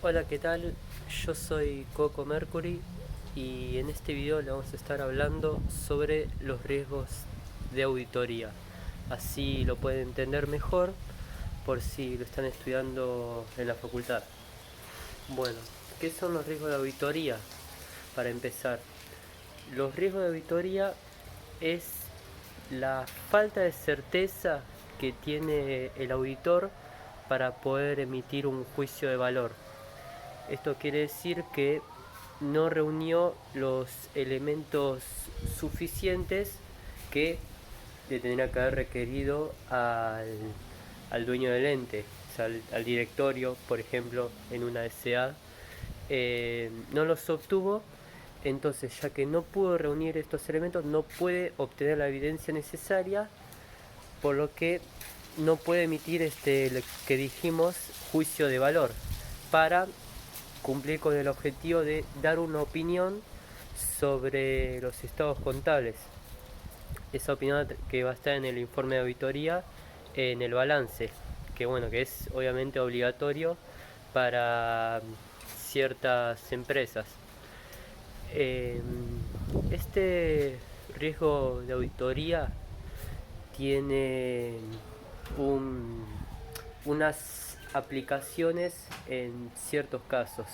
Hola, ¿qué tal? Yo soy Coco Mercury y en este video le vamos a estar hablando sobre los riesgos de auditoría. Así lo pueden entender mejor por si lo están estudiando en la facultad. Bueno, ¿qué son los riesgos de auditoría? Para empezar, los riesgos de auditoría es la falta de certeza que tiene el auditor para poder emitir un juicio de valor. Esto quiere decir que no reunió los elementos suficientes que le tendría que haber requerido al dueño del ente, o sea, al directorio, por ejemplo, en una SA. No los obtuvo, entonces ya que no pudo reunir estos elementos, no puede obtener la evidencia necesaria, por lo que no puede emitir lo que dijimos, juicio de valor, para cumplir con el objetivo de dar una opinión sobre los estados contables. Esa opinión que va a estar en el informe de auditoría, en el balance, que bueno, que es obviamente obligatorio para ciertas empresas. Eh, este riesgo de auditoría tiene un, unas aplicaciones en ciertos casos.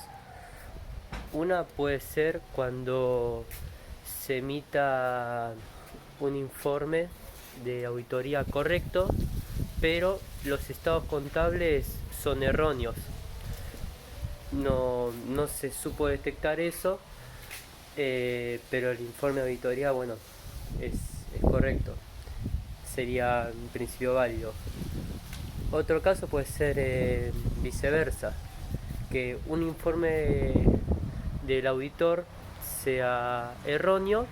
Una puede ser cuando se emita un informe de auditoría correcto, pero los estados contables son erróneos. No se supo detectar eso, pero el informe de auditoría, bueno, es correcto. Sería en principio válido. Otro caso puede ser viceversa, que un informe del auditor sea erróneo,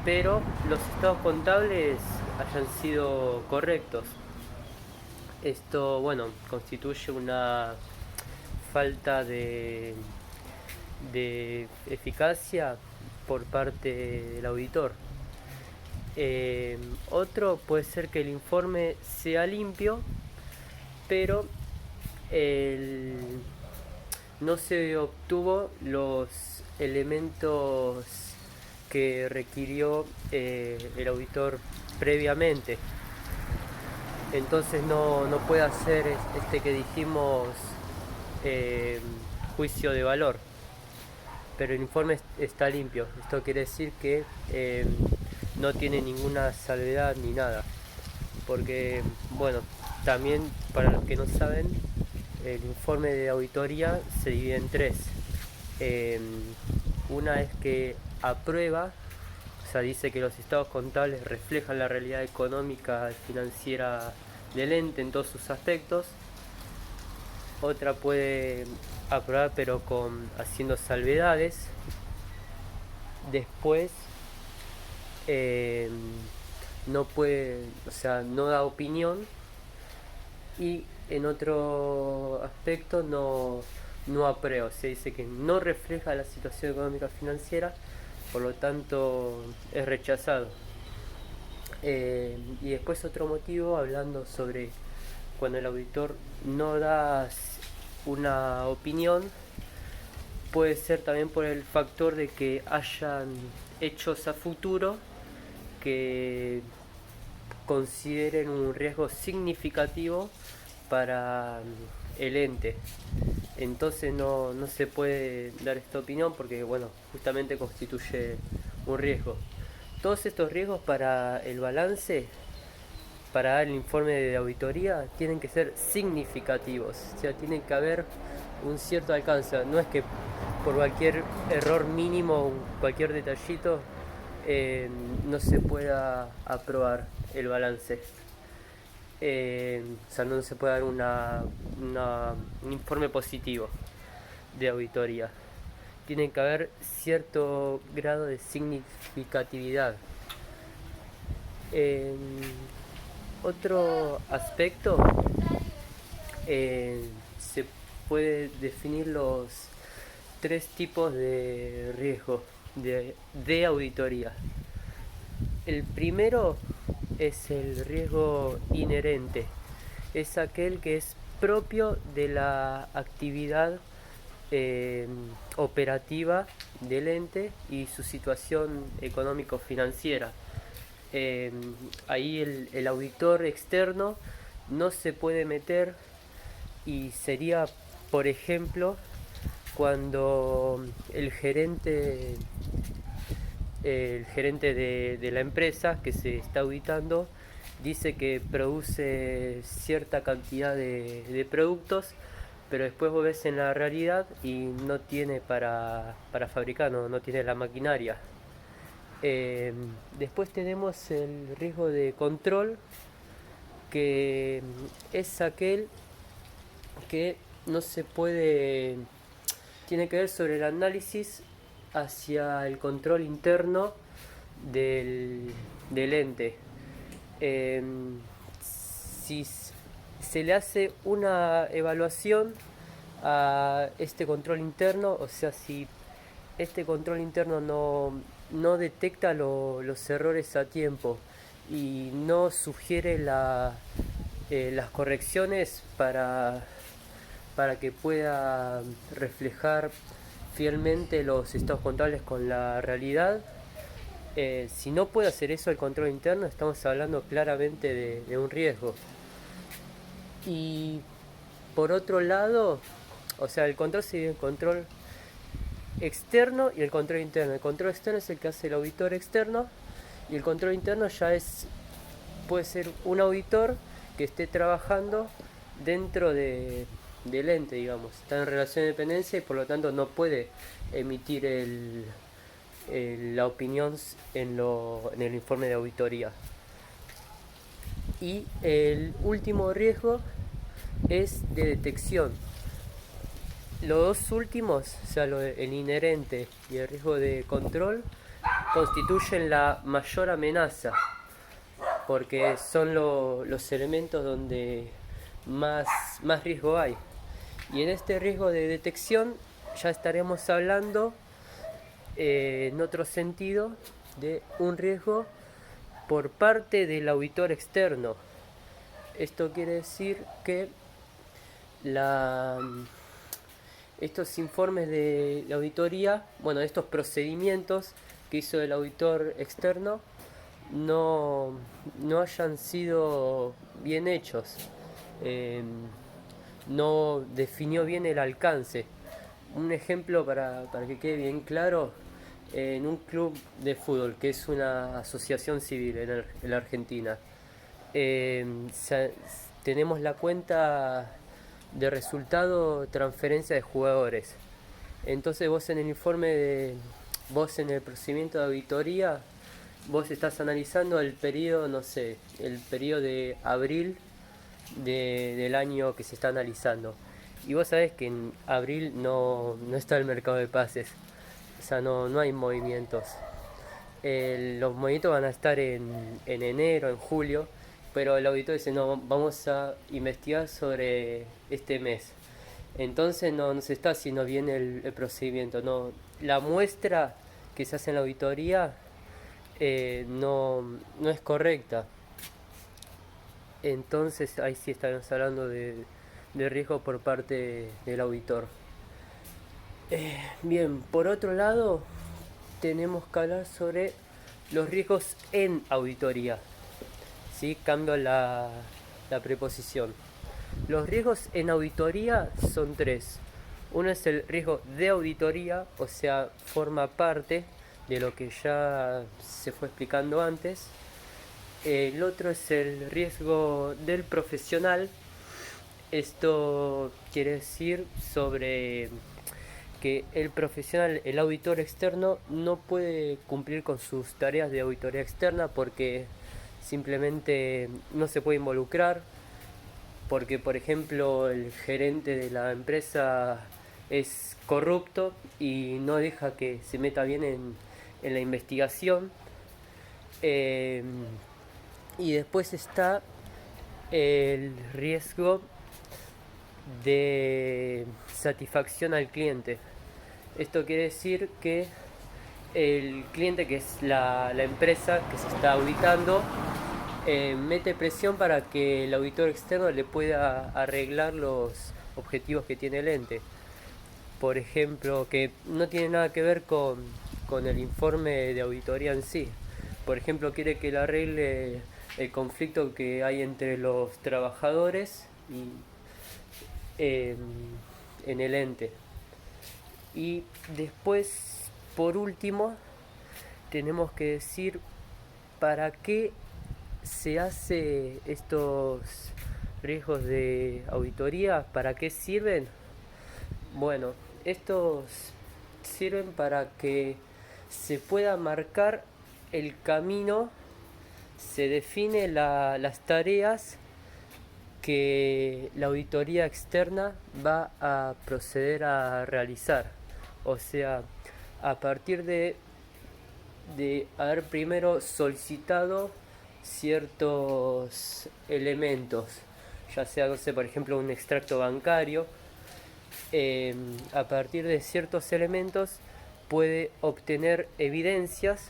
pero los estados contables hayan sido correctos. Esto, bueno, constituye una falta de eficacia por parte del auditor. Otro puede ser que el informe sea limpio, pero el, no se obtuvo los elementos que requirió el auditor previamente. Entonces no puede hacer que dijimos eh, juicio de valor, pero el informe está limpio. Esto quiere decir que no tiene ninguna salvedad ni nada, porque bueno, también para los que no saben, el informe de auditoría se divide en tres. Eh, una es que aprueba, o sea, dice que los estados contables reflejan la realidad económica y financiera del ente en todos sus aspectos. Otra puede aprobar pero haciendo salvedades. Después eh, no puede, o sea, no da opinión, y en otro aspecto no aprueba, se dice que no refleja la situación económica financiera, por lo tanto es rechazado. Y después otro motivo, hablando sobre cuando el auditor no da una opinión, puede ser también por el factor de que hayan hechos a futuro que consideren un riesgo significativo para el ente. Entonces no se puede dar esta opinión porque, bueno, justamente constituye un riesgo. Todos estos riesgos para el balance, para dar el informe de auditoría, tienen que ser significativos, o sea, tiene que haber un cierto alcance. No es que por cualquier error mínimo, cualquier detallito, no se pueda aprobar el balance. O sea, no se puede dar un informe positivo de auditoría. Tiene que haber cierto grado de significatividad. Eh, Otro aspecto, se puede definir los tres tipos de riesgo de auditoría. El primero es el riesgo inherente, es aquel que es propio de la actividad operativa del ente y su situación económico-financiera. Ahí el auditor externo no se puede meter y sería, por ejemplo, cuando el gerente de la empresa que se está auditando dice que produce cierta cantidad de productos, pero después vos ves en la realidad y no tiene para fabricar, no tiene la maquinaria. Después tenemos el riesgo de control, que es aquel que no se puede, tiene que ver sobre el análisis hacia el control interno del ente. Si se le hace una evaluación a este control interno, o sea, si este control interno no detecta los errores a tiempo y no sugiere las correcciones para que pueda reflejar fielmente los estados contables con la realidad. Si no puede hacer eso el control interno, estamos hablando claramente de un riesgo. Y por otro lado, o sea, el control se divide en control externo y el control interno. El control externo es el que hace el auditor externo y el control interno ya puede ser un auditor que esté trabajando dentro del ente, digamos. Está en relación de dependencia y por lo tanto no puede emitir la opinión en el informe de auditoría. Y el último riesgo es de detección. Los dos últimos, o sea, el inherente y el riesgo de control, constituyen la mayor amenaza, porque son los elementos donde más riesgo hay. Y en este riesgo de detección ya estaremos hablando en otro sentido de un riesgo por parte del auditor externo. Esto quiere decir que estos informes de auditoría, bueno, estos procedimientos que hizo el auditor externo no hayan sido bien hechos, no definió bien el alcance. Un ejemplo para que quede bien claro: en un club de fútbol, que es una asociación civil en la Argentina, tenemos la cuenta de resultado transferencia de jugadores. Entonces vos en en el procedimiento de auditoría, vos estás analizando el periodo, no sé, el periodo de abril del año que se está analizando. Y vos sabés que en abril no está el mercado de pases, o sea, no hay movimientos. Los movimientos van a estar en enero, en julio, pero el auditor dice: no, vamos a investigar sobre este mes. Entonces no se está haciendo bien el procedimiento. No, la muestra que se hace en la auditoría no es correcta. Entonces ahí sí estamos hablando de riesgo por parte del auditor. Bien, por otro lado, tenemos que hablar sobre los riesgos en auditoría. ¿Sí? Cambio la preposición. Los riesgos en auditoría son tres. Uno es el riesgo de auditoría, o sea, forma parte de lo que ya se fue explicando antes. El otro es el riesgo del profesional. Esto quiere decir sobre que el profesional, el auditor externo, no puede cumplir con sus tareas de auditoría externa porque simplemente no se puede involucrar, porque por ejemplo el gerente de la empresa es corrupto y no deja que se meta bien en la investigación. Y después está el riesgo de satisfacción al cliente. Esto quiere decir que el cliente, que es la empresa que se está auditando, Mete presión para que el auditor externo le pueda arreglar los objetivos que tiene el ente. Por ejemplo, que no tiene nada que ver con el informe de auditoría en sí. Por ejemplo, quiere que le arregle el conflicto que hay entre los trabajadores y eh, en el ente. Y después, por último, tenemos que decir para qué se hace estos riesgos de auditoría, para qué sirven. Bueno, estos sirven para que se pueda marcar el camino, se define las tareas que la auditoría externa va a proceder a realizar. O sea, a partir de haber primero solicitado ciertos elementos, ya sea, no sé, por ejemplo, un extracto bancario, a partir de ciertos elementos puede obtener evidencias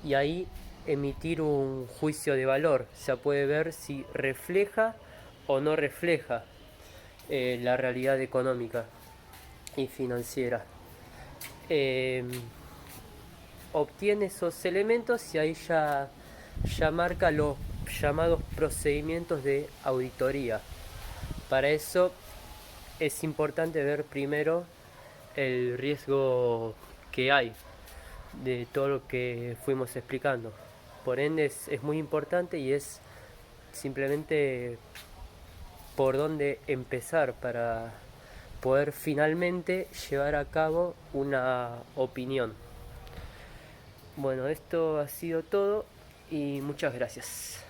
y ahí emitir un juicio de valor. O sea, puede ver si refleja o no refleja la realidad económica y financiera. Eh, Obtiene esos elementos y ahí ya marca los llamados procedimientos de auditoría. Para eso es importante ver primero el riesgo que hay de todo lo que fuimos explicando. Por ende es muy importante y es simplemente por dónde empezar para poder finalmente llevar a cabo una opinión. Bueno, esto ha sido todo y muchas gracias.